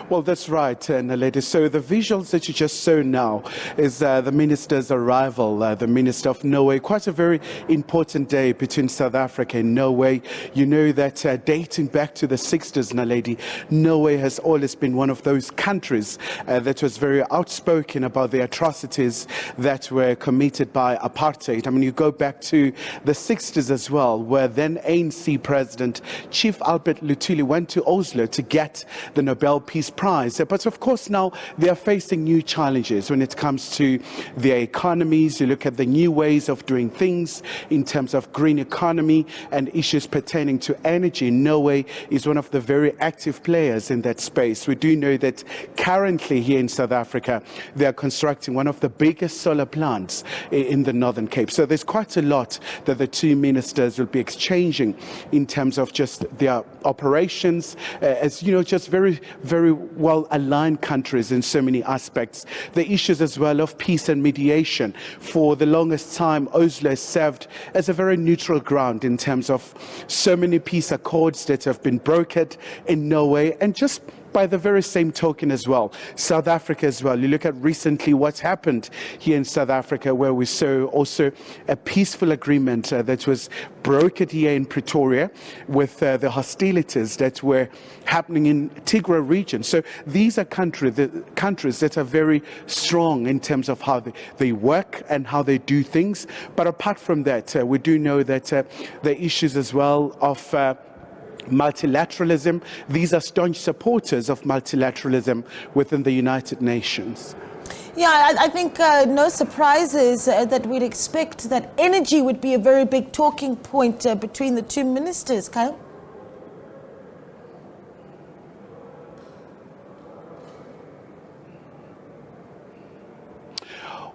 Well, that's right, Naledi. So the visuals that you just saw now is the minister's arrival, the minister of Norway. Quite a very important day between South Africa and Norway. You know that dating back to the 60s, Naledi, Norway has always been one of those countries that was very outspoken about the atrocities that were committed by apartheid. I mean, you go back to the 60s as well, where then ANC President Chief Albert Luthuli went to Oslo to get the Nobel Peace Prize. But of course now they are facing new challenges when it comes to their economies. You look at the new ways of doing things in terms of green economy and issues pertaining to energy. Norway is one of the very active players in that space. We do know that currently here in South Africa they are constructing one of the biggest solar plants in the Northern Cape. So there's quite a lot that the two ministers will be exchanging in terms of just their operations, as you know, just very, very well aligned countries in so many aspects. The issues as well of peace and mediation. For the longest time, Oslo has served as a very neutral ground in terms of so many peace accords that have been brokered in Norway, and just by the very same token as well, South Africa as well. You look at recently what's happened here in South Africa, where we saw also a peaceful agreement that was brokered here in Pretoria with the hostilities that were happening in Tigray region. So these are countries that are very strong in terms of how they work and how they do things. But apart from that, we do know that the issues as well of multilateralism. These are staunch supporters of multilateralism within the United Nations. Yeah, I think no surprises that we'd expect that energy would be a very big talking point between the two ministers, Kyle.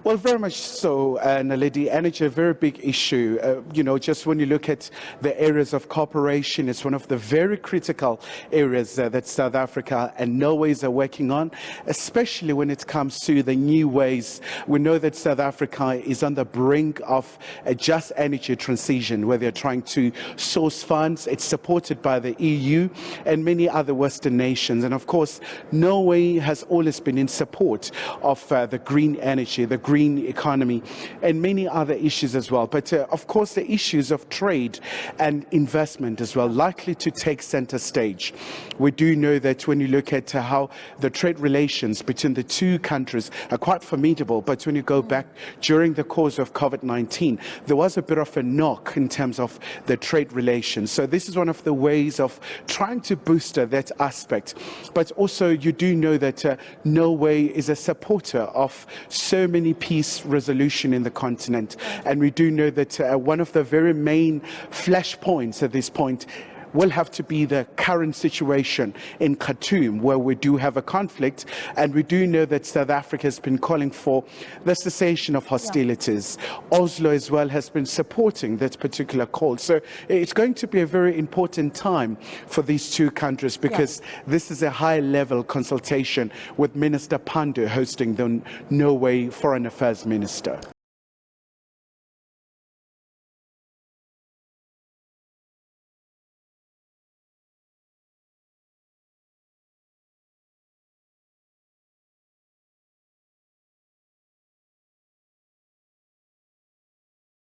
Well, very much so, Naledi. Energy, a very big issue. You know, just when you look at the areas of cooperation, it's one of the very critical areas that South Africa and Norway are working on, especially when it comes to the new ways. We know that South Africa is on the brink of a just energy transition, where they're trying to source funds. It's supported by the EU and many other Western nations. And of course, Norway has always been in support of the green energy, the green economy, and many other issues as well. But of course, the issues of trade and investment as well likely to take center stage. We do know that when you look at how the trade relations between the two countries are quite formidable, but when you go back during the course of COVID-19, there was a bit of a knock in terms of the trade relations. So this is one of the ways of trying to boost that aspect. But also you do know that Norway is a supporter of so many peace resolution in the continent. And we do know that one of the very main flashpoints at this point will have to be the current situation in Khartoum, where we do have a conflict, and we do know that South Africa has been calling for the cessation of hostilities. Yeah. Oslo as well has been supporting that particular call. So it's going to be a very important time for these two countries, because this is a high-level consultation with Minister Pandor hosting the Norway Foreign Affairs Minister.